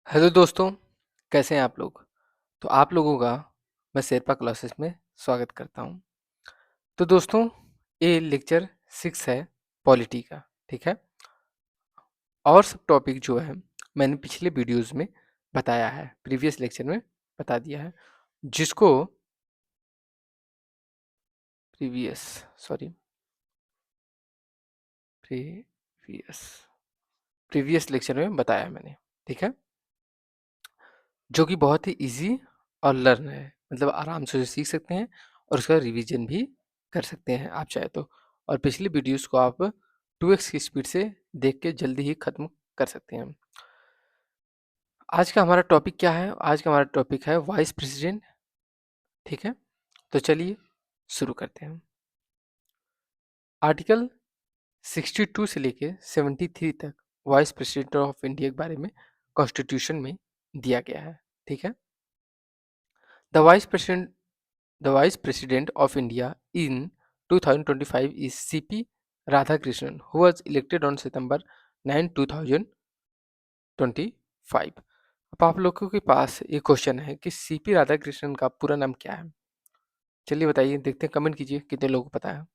Hello दोस्तों, कैसे हैं आप लोग? तो आप लोगों का मैं शेरपा क्लासेस में स्वागत करता हूं। तो दोस्तों, ये लेक्चर 6 है पॉलिटी का, ठीक है? और सब टॉपिक जो है मैंने पिछले वीडियोस में बताया है, प्रीवियस लेक्चर में बता दिया है, जिसको previous sorry previous previous lecture में बताया है मैंने, ठीक है? जो कि बहुत ही इजी और लर्न है, मतलब आराम से उसे सीख सकते हैं और उसका रिवीजन भी कर सकते हैं आप चाहे तो। और पिछली वीडियोस को आप 2x की स्पीड से देख के जल्दी ही ख़त्म कर सकते हैं। आज का हमारा टॉपिक क्या है? आज का हमारा टॉपिक है वाइस प्रेसिडेंट, ठीक है? तो चलिए शुरू करते हैं। आर्टिकल 62 से लेके 73 तक वाइस प्रेसिडेंट ऑफ इंडिया के बारे में कॉन्स्टिट्यूशन में दिया गया है, ठीक है? The vice president The Vice President of India in 2025 is C.P. Radhakrishnan, who was elected on September 9, 2025. अब आप लोगों के पास एक क्वेश्चन है कि सीपी राधाकृष्णन का पूरा नाम क्या है? चलिए बताइए, देखते हैं, कमेंट कीजिए कितने लोगों को पता है।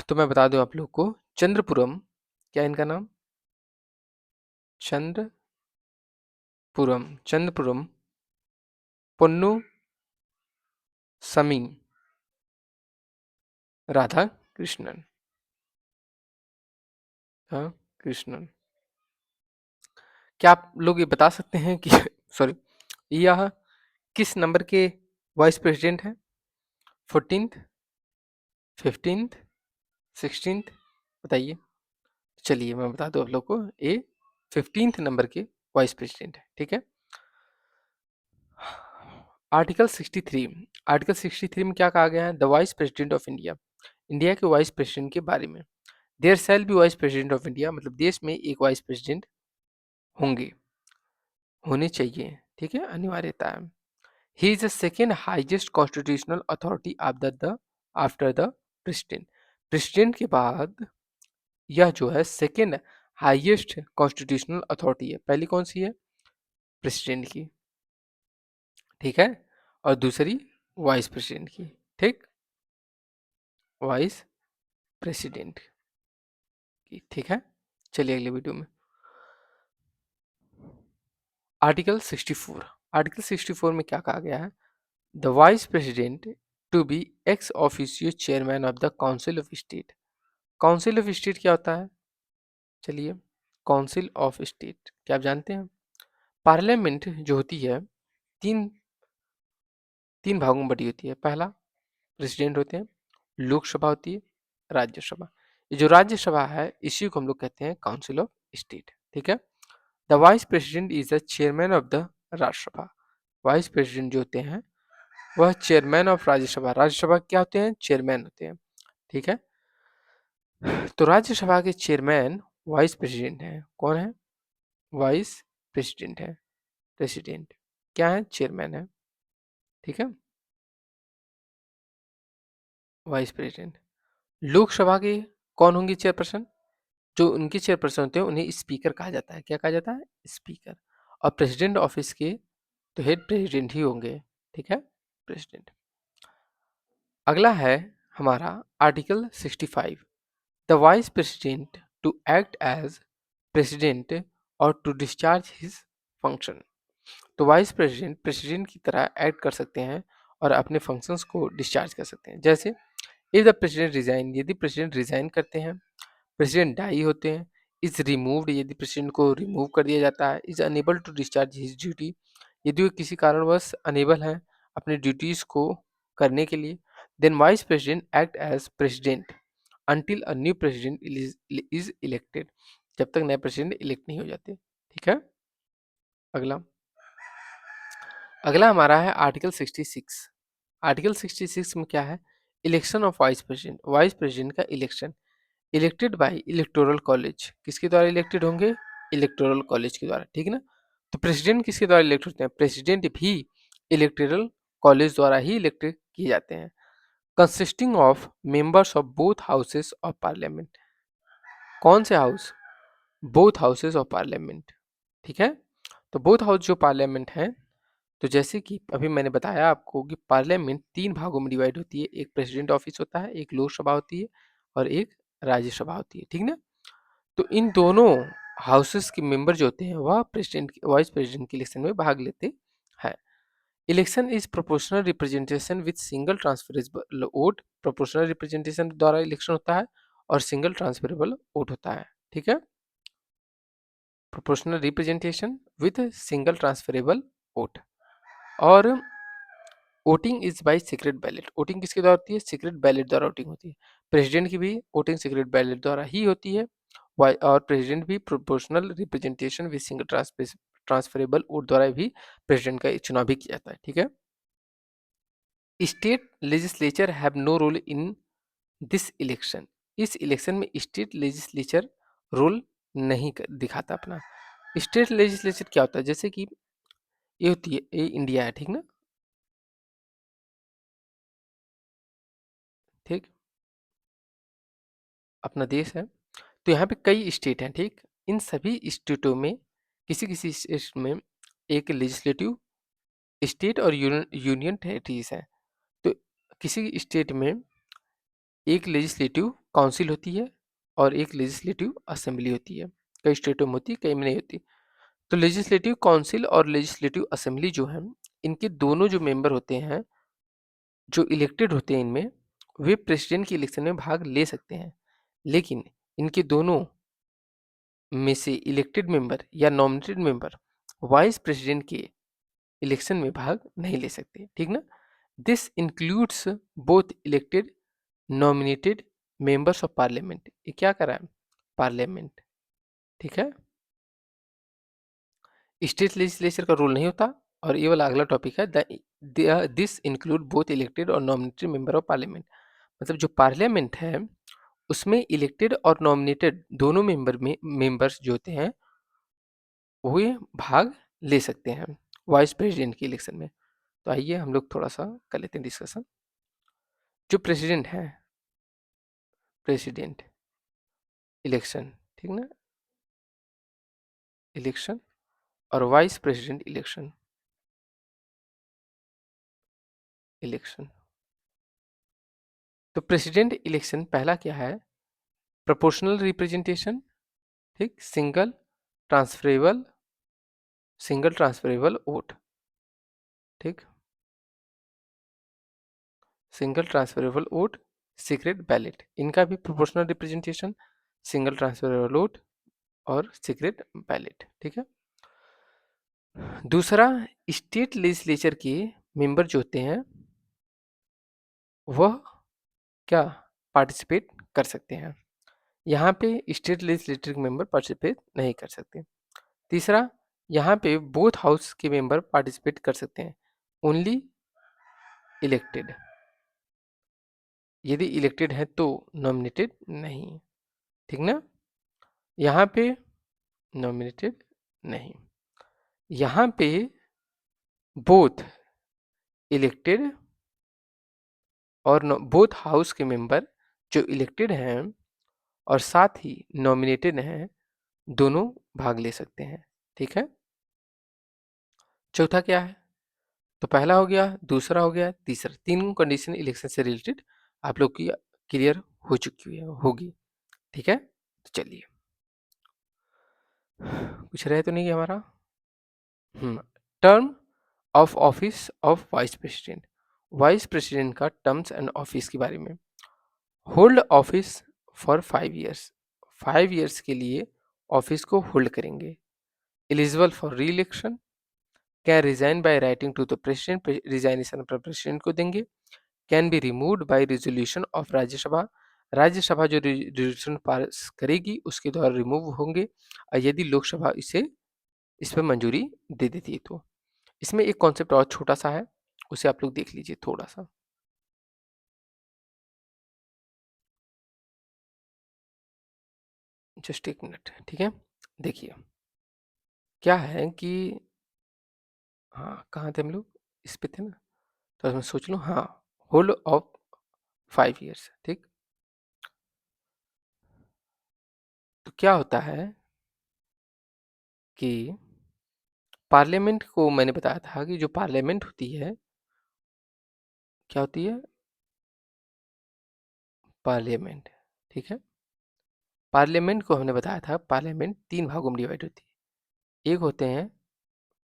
तो मैं बता दूं आप लोग को, चंद्रपुरम, क्या इनका नाम? चंद्रपुरम पोन्नु समी राधा कृष्णन, हाँ कृष्णन। क्या आप लोग ये बता सकते हैं कि सॉरी, यह किस नंबर के वाइस प्रेसिडेंट हैं? 14th, 15th, 16th? बताइए। चलिए मैं बता दूं आप लोग को, ये 15th नंबर के वाइस प्रेसिडेंट है, ठीक है? आर्टिकल 63, आर्टिकल 63 में क्या कहा गया है? The vice president of India, India के वाइस प्रेसिडेंट के बारे में। There shall be vice president of India, मतलब देश में एक वाइस प्रेसिडेंट होंगे, होने चाहिए, ठीक है, अनिवार्यता है। He is the second highest constitutional authority after the president. President के बाद यह जो है सेकेंड हाईएस्ट कॉन्स्टिट्यूशनल अथॉरिटी है। पहली कौन सी है? प्रेसिडेंट की, ठीक है? और दूसरी वाइस प्रेसिडेंट की, ठीक? वाइस प्रेसिडेंट की, ठीक है? चलिए अगले वीडियो में। आर्टिकल 64, आर्टिकल 64 में क्या कहा गया है? The vice president to be ex officio chairman of the council of state. Council of state क्या होता है? चलिए, काउंसिल ऑफ स्टेट क्या आप जानते हैं? पार्लियामेंट जो होती है, तीन तीन भागों में बटी होती है। पहला प्रेसिडेंट होते हैं, लोकसभा होती है, राज्यसभा। ये जो राज्यसभा है इसी को हम लोग कहते हैं काउंसिल ऑफ स्टेट, ठीक है? The vice president is the chairman of the Rajya Sabha. Vice president जो होते हैं वह चेयरमैन ऑफ राज्यसभा, राज्यसभा क्या होते हैं? चेयरमैन होते हैं, ठीक है? तो राज्यसभा के चेयरमैन वाइस प्रेसिडेंट हैं। कौन है? वाइस प्रेसिडेंट है। प्रेसिडेंट क्या है? चेयरमैन है, ठीक है? Vice president. लोकसभा के कौन होंगे चेयरपर्सन? जो उनके चेयरपर्सन होते हैं उन्हें स्पीकर कहा जाता है। क्या कहा जाता है? स्पीकर। और प्रेसिडेंट ऑफिस के तो हेड प्रेसिडेंट ही होंगे, ठीक है? प्रेसिडेंट। अगला है हमारा article 65, the vice president to act as president और टू डिस्चार्ज हिज फंक्शन। तो वाइस प्रेसिडेंट प्रेसिडेंट की तरह एक्ट कर सकते हैं और अपने फंक्शंस को डिस्चार्ज कर सकते हैं। जैसे इफ द प्रेसिडेंट रिजाइन, यदि प्रेसिडेंट रिजाइन करते हैं, प्रेसिडेंट डाई होते हैं, इज रिमूव्ड, यदि प्रेसिडेंट को रिमूव कर दिया जाता है, is unable to discharge his duty, यदि वो किसी कारणवश अनेबल हैं अपने ड्यूटीज को करने के लिए, then vice president act as president until a new president is elected, जब तक नए प्रेसिडेंट इलेक्ट नहीं हो जाते, ठीक है? अगला अगला हमारा है आर्टिकल 66। आर्टिकल 66 में क्या है? Election of vice president, vice president का election elected by electoral college, किसके द्वारा इलेक्टेड होंगे? इलेक्टोरल कॉलेज के द्वारा, ठीक है ना? तो प्रेसिडेंट किसके द्वारा इलेक्ट होते हैं? प्रेसिडेंट भी इलेक्टोरल कॉलेज द्वारा ही इलेक्टेड किए जाते हैं, consisting of members of both houses of parliament. कौन से house? Both houses of parliament, ठीक है? तो बोथ हाउस जो पार्लियामेंट है, तो जैसे कि अभी मैंने बताया आपको कि पार्लियामेंट 3 भागों में डिवाइड होती है। एक प्रेसिडेंट ऑफिस होता है, एक लोकसभा होती है और एक राज्यसभा होती है, ठीक ना? तो इन दोनों हाउसेस के मेंबर जो होते हैं वह प्रेसिडेंट वाइस प्रेसिडेंट के इलेक्शन में भाग लेते हैं। Election is proportional representation with single transferable vote. Proportional representation द्वारा इलेक्शन होता है और सिंगल ट्रांसफरेबल वोट होता है, ठीक है? Proportional representation with single transferable vote. और voting is by secret ballot. Voting किसके द्वारा होती है? सीक्रेट बैलेट द्वारा वोटिंग होती है। प्रेसिडेंट की भी वोटिंग सीक्रेट बैलेट द्वारा ही होती है। और प्रेसिडेंट भी proportional representation with single transferable vote द्वारा भी प्रेसिडेंट का चुनाव भी किया जाता है, ठीक है? State legislature have no role in this election. इस इलेक्शन में स्टेट लेजिस्लेचर रोल नहीं दिखाता अपना। स्टेट लेजिस्लेचर क्या होता है? जैसे कि ये होती है, ये इंडिया है, ठीक ना? ठीक, अपना देश है। तो यहाँ पे कई स्टेट हैं, ठीक? इन सभी स्टेटों में किसी किसी स्टेट में एक लेजिस्लेटिव स्टेट और यूनियन टेरिटरीज हैं। तो किसी स्टेट में एक लेजिस्लेटिव काउंसिल होती है और एक लेजिस्लेटिव असेंबली होती है। कई स्टेटों में होती है, कई में नहीं होती। तो लेजिस्लेटिव काउंसिल और लेजिस्लेटिव असेंबली जो है, इनके दोनों जो मेंबर होते हैं, जो इलेक्टेड होते हैं इनमें, वे प्रेसिडेंट के इलेक्शन में भाग ले सकते हैं। लेकिन इनके दोनों में से इलेक्टेड मेंबर या नॉमिनेटेड मेंबर वाइस प्रेसिडेंट के इलेक्शन में भाग नहीं ले सकते, ठीक ना? This includes both elected nominated members of parliament. ये क्या कर रहा है? पार्लियामेंट, ठीक है? स्टेट लेजिस्लेचर का रोल नहीं होता। और ये वाला अगला टॉपिक है, दिस इंक्लूड बोथ इलेक्टेड और नॉमिनेटेड मेंबर ऑफ पार्लियामेंट। मतलब जो पार्लियामेंट है उसमें इलेक्टेड और नॉमिनेटेड दोनों मेंबर्स जो होते हैं वे भाग ले सकते हैं वाइस प्रेसिडेंट के इलेक्शन में। तो आइए हम लोग थोड़ा सा कर लेते हैं डिस्कशन। जो प्रेसिडेंट है, प्रेसिडेंट इलेक्शन, ठीक ना? इलेक्शन और वाइस प्रेसिडेंट इलेक्शन, इलेक्शन। तो प्रेसिडेंट इलेक्शन पहला क्या है? प्रोपोर्शनल रिप्रेजेंटेशन, ठीक? सिंगल ट्रांसफरेबल वोट, ठीक? Single transferable vote, secret ballot. इनका भी proportional representation, single transferable vote और सीक्रेट बैलेट, ठीक है? दूसरा, स्टेट लेजिस्लेचर के मेंबर जो होते हैं वह क्या पार्टिसिपेट कर सकते हैं। यहाँ पे स्टेट लेजिस्लेचर के मेंबर पार्टिसिपेट नहीं कर सकते। तीसरा, यहाँ पे बोथ हाउस के मेंबर पार्टिसिपेट कर सकते हैं, ओनली इलेक्टेड। यदि इलेक्टेड है तो नॉमिनेटेड नहीं, ठीक ना? यहाँ पे नॉमिनेटेड नहीं। यहाँ पे बोथ इलेक्टेड और बोथ हाउस के मेंबर जो इलेक्टेड हैं और साथ ही नॉमिनेटेड हैं, दोनों भाग ले सकते हैं, ठीक है? चौथा क्या है? तो पहला हो गया, दूसरा हो गया, तीसरा। तीन कंडीशन इलेक्शन से रिलेटेड आप लोग की क्लियर हो चुकी है, होगी, ठीक है? तो चलिए, कुछ रहे तो नहीं हमारा? Term of office of vice president. Vice president का टर्म्स एंड ऑफिस के बारे में। Hold office for 5 years. 5 years के लिए ऑफिस को होल्ड करेंगे। Eligible for re election. Can resign by writing to the president. Resignation अपना प्रेसिडेंट को देंगे। Can be removed by resolution of Rajya Sabha. Rajya Sabha जो रिजोल्यूशन पास करेगी उसके द्वारा रिमूव होंगे, और यदि लोकसभा इस पर मंजूरी दे देती है तो। इसमें एक कॉन्सेप्ट और छोटा सा है, उसे आप लोग देख लीजिए थोड़ा सा। जस्ट एक मिनट, ठीक है? देखिए क्या है कि, हाँ कहाँ थे हम लोग? इस पे थे ना? तो मैं सोच लूँ, हाँ, होल्ड ऑफ 5 ईयर्स, ठीक? तो क्या होता है कि पार्लियामेंट को मैंने बताया था कि जो पार्लियामेंट होती है, क्या होती है? पार्लियामेंट, ठीक है? पार्लियामेंट को हमने बताया था, पार्लियामेंट 3 भागों में डिवाइड होती है। एक होते हैं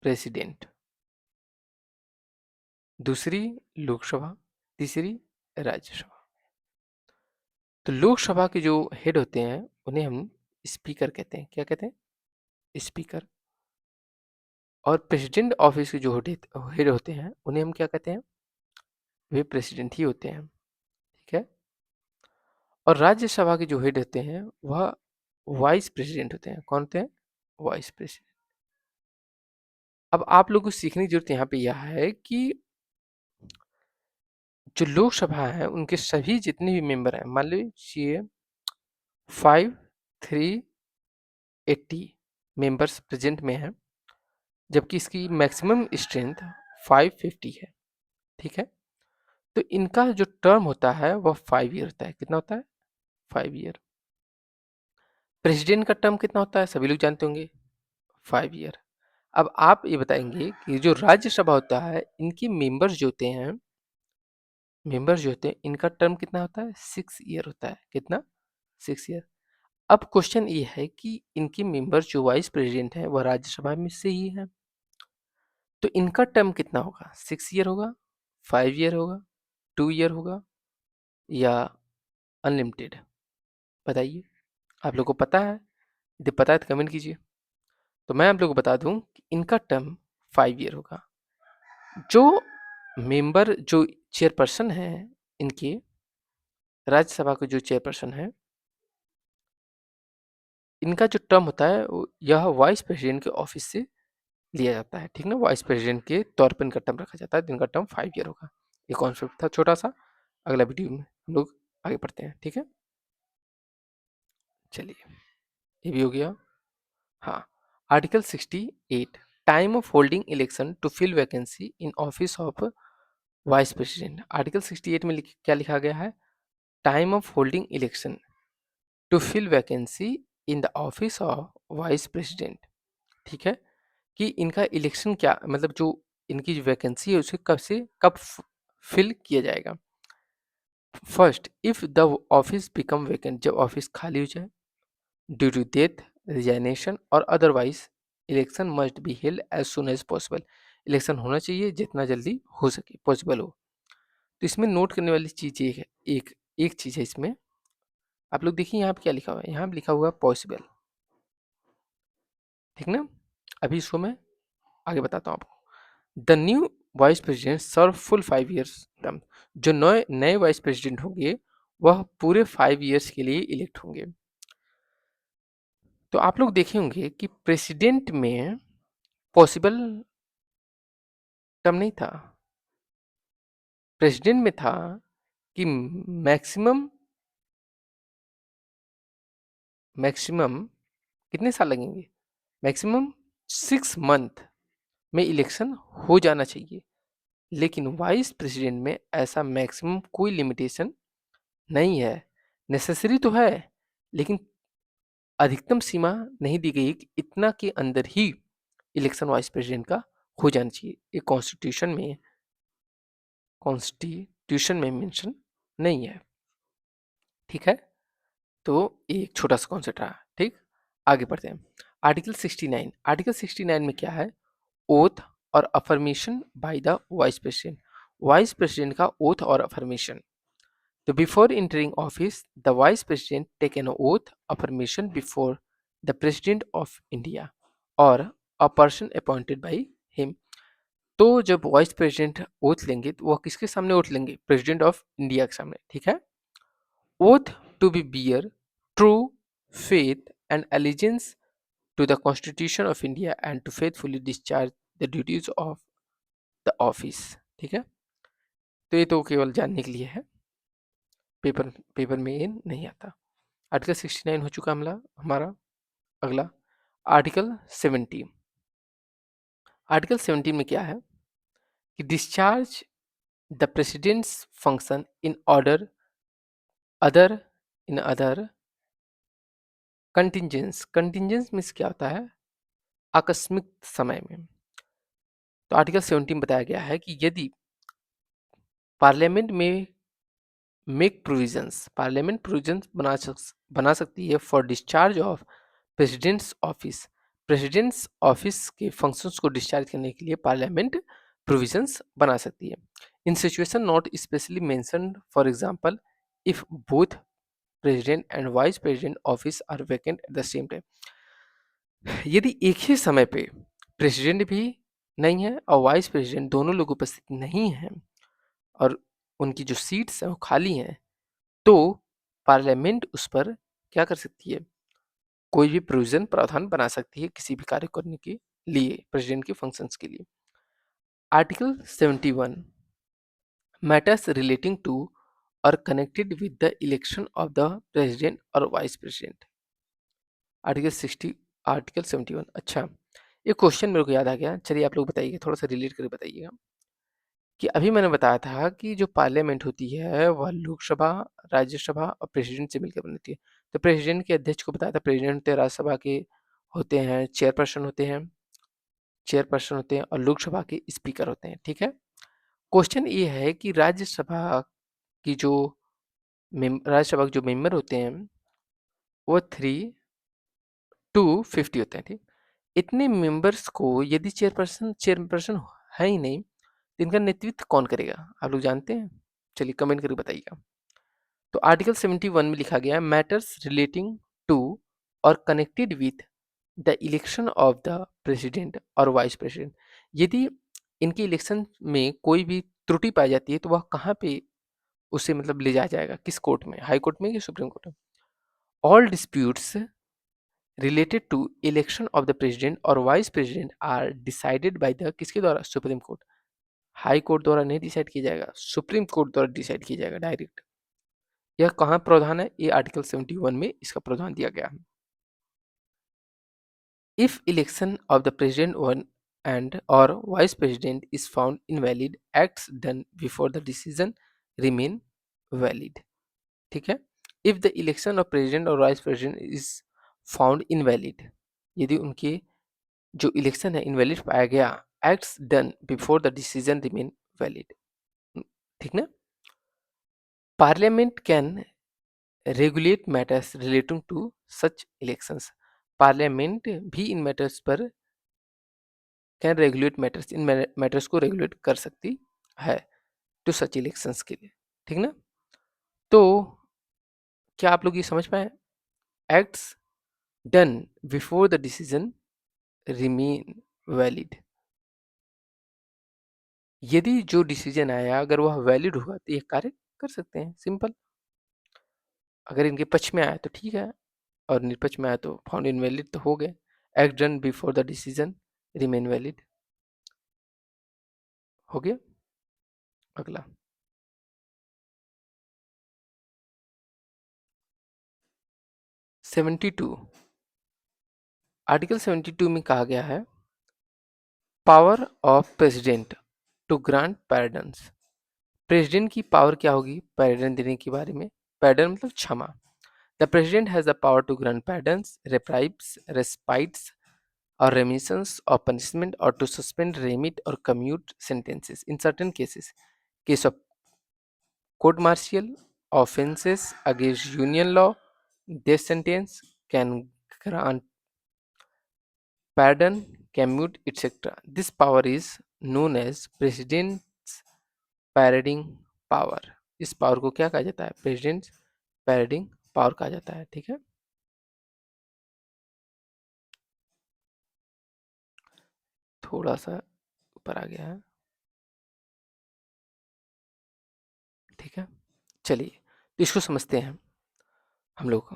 प्रेसिडेंट, दूसरी लोकसभा, तीसरी राज्यसभा। तो लोकसभा के जो हेड होते हैं, उन्हें हम स्पीकर कहते हैं। क्या कहते हैं? स्पीकर। और प्रेसिडेंट ऑफिस के जो हेड होते हैं, उन्हें हम क्या कहते हैं? वे प्रेसिडेंट ही होते हैं, ठीक है? और राज्यसभा के जो हेड होते हैं, वह वाइस प्रेसिडेंट होते हैं। कौन होते हैं? Vice president. अब आप लोगों को सीखने की जरूरत यहाँ पे यह है कि जो लोकसभा है, उनके सभी जितने भी मेंबर हैं, मान लीजिए 5380 मेंबर्स प्रेजेंट में हैं, जबकि इसकी मैक्सिमम स्ट्रेंथ 550 है, ठीक है? तो इनका जो टर्म होता है वह 5 ईयर होता है। कितना होता है? 5 ईयर। प्रेसिडेंट का टर्म कितना होता है? सभी लोग जानते होंगे, 5 ईयर। अब आप ये बताएंगे कि जो राज्यसभा होता है, इनकी मेंबर्स जो होते हैं, इनका टर्म कितना होता है? 6 ईयर होता है। कितना? 6 ईयर। अब क्वेश्चन ये है कि इनके मेंबर्स जो वाइस प्रेसिडेंट हैं, वह राज्यसभा में से ही हैं, तो इनका टर्म कितना होगा? 6 ईयर होगा, 5 ईयर होगा, 2 ईयर होगा, या अनलिमिटेड? बताइए। आप लोग को पता है? यदि पता है तो कमेंट कीजिए। तो मैं आप लोग को बता दूं कि इनका टर्म 5 ईयर होगा। जो मेंबर, जो चेयरपर्सन है, इनके राज्यसभा के जो चेयरपर्सन है, इनका जो टर्म होता है, यह वाइस प्रेसिडेंट के ऑफिस से लिया जाता है, ठीक ना? वाइस प्रेसिडेंट के तौर पर इनका टर्म रखा जाता है, जिनका टर्म 5 ईयर होगा। ये कॉन्सेप्ट था छोटा सा। अगला वीडियो में हम लोग आगे बढ़ते हैं, ठीक है? चलिए, ये भी हो गया। हाँ, article 68, time of holding election to fill vacancy in office of vice president. Article 68 में क्या लिखा गया है? Time of holding election to fill vacancy in the office of vice president, ठीक है? कि इनका इलेक्शन क्या, मतलब जो इनकी जो वैकेंसी है, उसे कब से कब फिल किया जाएगा? First, if the office become vacant, जब ऑफिस खाली हो जाए, ड्यू टू डेथ, रिजाइनेशन और otherwise, election must be held as soon as possible. Election होना चाहिए जितना जल्दी हो सके, पॉसिबल हो। तो इसमें नोट करने वाली चीज एक है, एक चीज है इसमें। आप लोग देखिए यहाँ पे क्या लिखा हुआ है? यहाँ पे लिखा हुआ है पॉसिबल, ठीक ना? अभी इसको मैं आगे बताता हूँ आपको। The new vice president serve full 5 years term. जो नए नए वाइस प्रेसिडेंट होंगे, वह पूरे 5 ईयर्स के लिए इलेक्ट होंगे। तो आप लोग देखे होंगे कि प्रेसिडेंट में पॉसिबल टर्म नहीं था, प्रेसिडेंट में था कि मैक्सिमम मैक्सिमम कितने साल लगेंगे? मैक्सिमम 6 मंथ में इलेक्शन हो जाना चाहिए। लेकिन वाइस प्रेसिडेंट में ऐसा मैक्सिमम कोई लिमिटेशन नहीं है। नेसेसरी तो है, लेकिन अधिकतम सीमा नहीं दी गई कि इतना के अंदर ही इलेक्शन वाइस प्रेसिडेंट का हो जाना चाहिए। ये कॉन्स्टिट्यूशन में मेंशन नहीं है, ठीक है? तो एक छोटा सा कॉन्सेप्ट रहा, ठीक? आगे बढ़ते हैं। आर्टिकल 69 में क्या है? ओथ और affirmation by the vice president. Vice president का ओथ और अफर्मेशन। तो before entering office, the vice president take an oath affirmation before the president of India और a person appointed by him. तो जब वाइस प्रेसिडेंट ओथ लेंगे, तो वह किसके सामने ओथ लेंगे? प्रेसिडेंट ऑफ इंडिया के सामने, ठीक है? Oath to be bear true faith and allegiance to the Constitution of India and to faithfully discharge the duties of the office, ठीक है? तो ये तो केवल जानने के लिए है, पेपर पेपर में ये नहीं आता। आर्टिकल 69 हो चुका हमारा। अगला आर्टिकल 70। आर्टिकल 70 में क्या है? कि discharge the president's function other in other contingencies. Contingencies means क्या होता है? आकस्मिक समय में। तो आर्टिकल 17 बताया गया है कि यदि पार्लियामेंट में पार्लियामेंट प्रोविजंस बना सकती है for discharge of president's office के फंक्शंस को डिस्चार्ज करने के लिए पार्लियामेंट प्रोविजंस बना सकती है in situation not specially mentioned, for example if both president and vice president office are vacant at the same time. यदि एक ही समय पे प्रेसिडेंट भी नहीं है और वाइस प्रेसिडेंट दोनों लोग उपस्थित नहीं हैं और उनकी जो सीट्स हैं वो खाली हैं, तो पार्लियामेंट उस पर क्या कर सकती है, कोई भी प्रोविजन प्रावधान बना सकती है किसी भी कार्य करने के लिए, प्रेसिडेंट के फंक्शंस के लिए। आर्टिकल 71 मैटर्स रिलेटिंग टू और connected with the election of the president और वाइस प्रेसिडेंट। आर्टिकल 71। अच्छा, एक क्वेश्चन मेरे को याद आ गया, चलिए आप लोग बताइए, थोड़ा सा रिलेट करके बताइएगा कि अभी मैंने बताया था कि जो पार्लियामेंट होती है वह लोकसभा, राज्यसभा और प्रेसिडेंट से मिलकर बनती है। तो प्रेसिडेंट के अध्यक्ष को बताया था, प्रेसिडेंट होते हैं राज्यसभा के, होते हैं चेयरपर्सन होते हैं और लोकसभा के स्पीकर होते हैं। ठीक है, क्वेश्चन ये है कि राज्यसभा के जो मेंबर होते हैं वो 3 to 50 होते हैं। ठीक, इतने मेंबर्स को यदि चेयरपर्सन है ही नहीं तो इनका नेतृत्व कौन करेगा, आप लोग जानते हैं? चलिए कमेंट करके बताइएगा। तो आर्टिकल 71 में लिखा गया है मैटर्स रिलेटिंग टू और connected with the election of the president और वाइस प्रेसिडेंट। यदि इनके इलेक्शन में कोई भी त्रुटि पाई जाती है तो वह कहाँ पे उसे मतलब ले जाया जाएगा, किस कोर्ट में, हाई कोर्ट में या सुप्रीम कोर्ट में? All disputes related to election of the president और vice president are decided by the किसके द्वारा, सुप्रीम कोर्ट। हाई कोर्ट द्वारा नहीं डिसाइड किया जाएगा, सुप्रीम कोर्ट द्वारा डिसाइड किया जाएगा डायरेक्ट। यह कहाँ प्रावधान है, ये आर्टिकल 71 में इसका प्रावधान दिया गया है। If election of the president one and और vice president is found invalid, acts done before the decision remain valid. ठीक है, if the election of president और vice president is found invalid, यदि उनके जो इलेक्शन है इनवैलिड पाया गया, acts done before the decision remain valid. ठीक ना, parliament can regulate matters relating to such elections. Parliament भी इन मैटर्स पर can regulate matters, in matters को रेगुलेट कर सकती है टू सच इलेक्शंस के लिए। ठीक ना, तो क्या आप लोग ये समझ पाए, acts done before the decision remain valid. यदि जो डिसीजन आया अगर वह वैलिड हुआ तो ये कार्य कर सकते हैं, सिंपल। अगर इनके पक्ष में आया तो ठीक है और निष्पक्ष में आया तो फाउंड इनवैलिड तो हो गए। Act done before the decision remain valid हो गया। अगला 72, आर्टिकल 72 में कहा गया है power of president to grant pardons. President की पावर क्या होगी पैर्डन देने के बारे में, पैर्डन मतलब क्षमा। The president has the power to grant pardons, reprieves, respites or remissions of punishment or to suspend, remit or commute sentences in certain cases. Case of court martial, offenses against union law, death sentence, can grant pardon, commute, etc. This power is known as president's pardoning power. इस power को क्या कहा जाता है, president पैरडिंग power कहा जाता है। ठीक है, थोड़ा सा ऊपर आ गया है। ठीक है, चलिए तो इसको समझते हैं हम लोग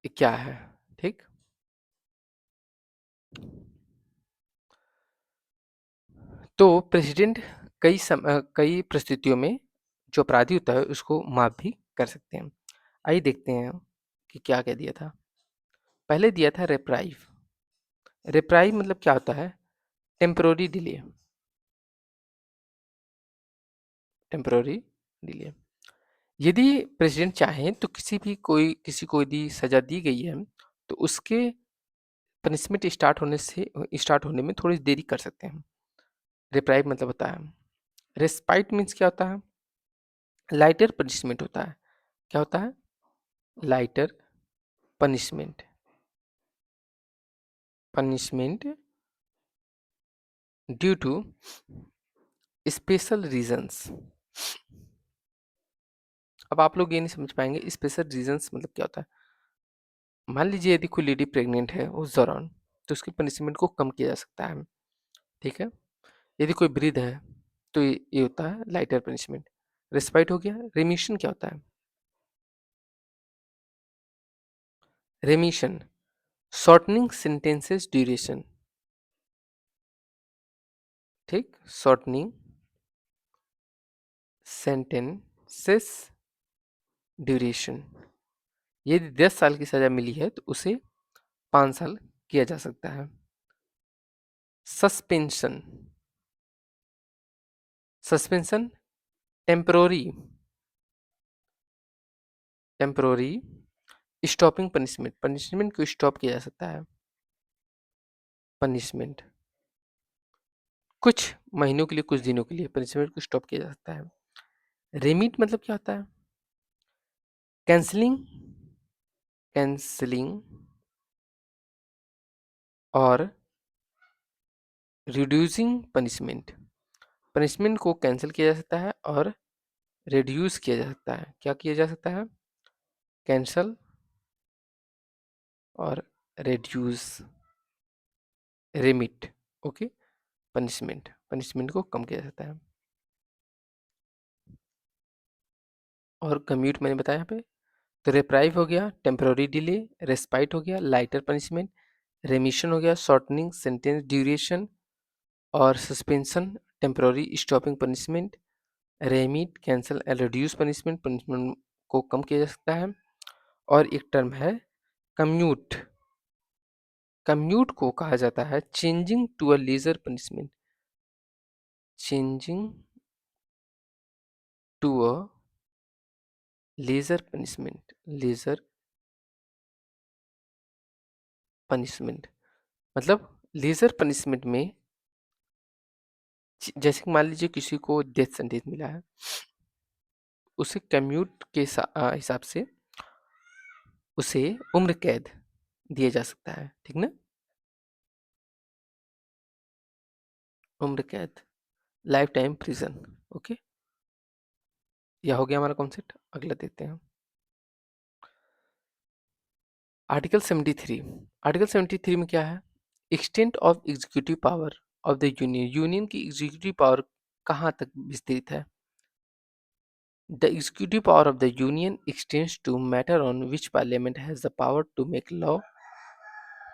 ये क्या है। ठीक, तो प्रेसिडेंट कई परिस्थितियों में जो अपराधी होता है उसको माफ भी कर सकते हैं। आइए देखते हैं कि क्या क्या दिया था। पहले दिया था रेप्राइव। रेप्राइव मतलब क्या होता है, टेम्पररी डिले। टेम्पररी डिले, यदि प्रेसिडेंट चाहें तो किसी को यदि सजा दी गई है तो उसके पनिशमेंट स्टार्ट होने में थोड़ी देरी कर सकते हैं। रिप्राइव मतलब होता है, रेस्पाइट मीन्स क्या होता है, लाइटर पनिशमेंट होता है। क्या होता है? Lighter punishment, punishment due to special reasons. अब आप लोग ये नहीं समझ पाएंगे स्पेशल रीजंस मतलब क्या होता है। मान लीजिए यदि कोई लेडी प्रेग्नेंट है उस दौरान, तो उसकी पनिशमेंट को कम किया जा सकता है, ठीक है। यदि कोई वृद्ध है तो ये होता है लाइटर पनिशमेंट। रेस्पाइट हो गया। रेमिशन क्या होता है? रेमिशन, शॉर्टनिंग सेंटेंसेस ड्यूरेशन, ठीक, शॉर्टनिंग सेंटेंसेस ड्यूरेशन। यदि 10 साल की सजा मिली है तो उसे 5 साल किया जा सकता है। Suspension, suspension temporary, temporary stopping punishment, punishment को स्टॉप किया जा सकता है। पनिशमेंट कुछ महीनों के लिए, कुछ दिनों के लिए पनिशमेंट को स्टॉप किया जा सकता है। रेमिट मतलब क्या होता है? कैंसलिंग, कैंसलिंग और रिड्यूसिंग पनिशमेंट, पनिशमेंट को कैंसिल किया जा सकता है और रिड्यूस किया जा सकता है। क्या किया जा सकता है? कैंसल और reduce, remit, okay. Punishment, punishment को कम किया जाता है। और कम्यूट मैंने बताया यहाँ पे। तो रिप्राइव हो गया टेम्पररी डिले, रेस्पाइट हो गया लाइटर पनिशमेंट, रेमिशन हो गया शॉर्टनिंग सेंटेंस ड्यूरेशन, और suspension temporary stopping punishment, remit cancel and reduce punishment, punishment को कम किया जा सकता है। और एक टर्म है कम्यूट, कम्यूट को कहा जाता है changing to a lesser punishment, changing to a lesser punishment, lesser punishment मतलब लेजर पनिशमेंट में जैसे कि मान लीजिए किसी को डेथ सेंटेंस मिला है, उसे कम्यूट के हिसाब से उसे उम्र कैद दिया जा सकता है, ठीक ना। उम्र कैद, लाइफ टाइम प्रिजन, ओके। यह हो गया हमारा कॉन्सेप्ट। अगला देखते हैं आर्टिकल 73। आर्टिकल 73 में क्या है? Extent of executive power of the union, union की एग्जीक्यूटिव पावर कहाँ तक विस्तृत है? The executive power of the union extends to matter on which parliament has the power to make law,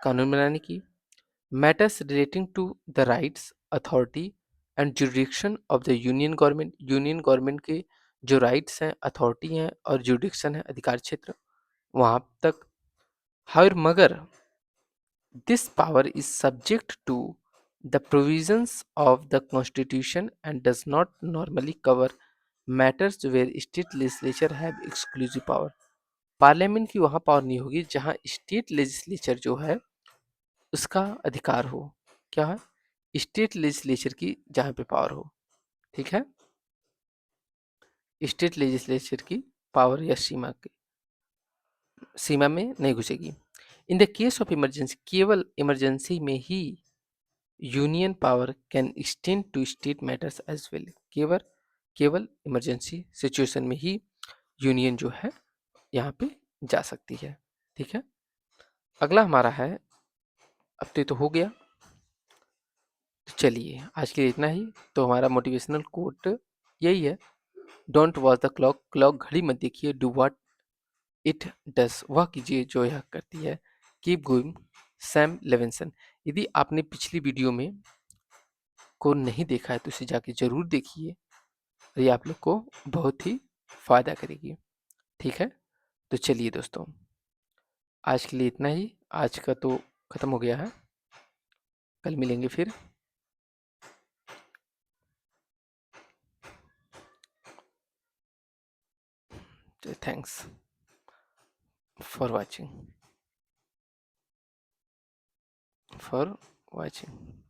कानून बनाने की, matters relating to the rights, authority and jurisdiction of the union government, union government के जो rights हैं, authority हैं और jurisdiction है, अधिकार क्षेत्र, वहाँ तक। हर मगर this power is subject to the provisions of the Constitution and does not normally cover matters where state legislature have exclusive power. Parliament की वहाँ पावर नहीं होगी जहाँ स्टेट लेजिस्लेचर जो है उसका अधिकार हो। क्या है? स्टेट लेजिस्लेचर की जहाँ पे पावर हो, ठीक है। स्टेट लेजिस्लेचर की पावर या सीमा में नहीं घुसेगी। In the case of emergency, केवल इमरजेंसी में ही union power can extend to state matters as well, केवल केवल इमरजेंसी सिचुएशन में ही यूनियन जो है यहाँ पे जा सकती है, ठीक है। अगला हमारा है, अब तो ये तो हो गया, तो चलिए आज के लिए इतना ही। तो हमारा मोटिवेशनल कोट यही है, don't watch the clock, clock घड़ी मत देखिए, डू व्हाट इट डस, वह कीजिए जो यह करती है, कीप गोइंग, सैम लेविंसन। यदि आपने पिछली वीडियो में को नहीं देखा है तो इसे जाके जरूर देखिए, ये आप लोग को बहुत ही फ़ायदा करेगी, ठीक है। तो चलिए दोस्तों, आज के लिए इतना ही, आज का तो ख़त्म हो गया है, कल मिलेंगे फिर। Thanks for watching, for watching.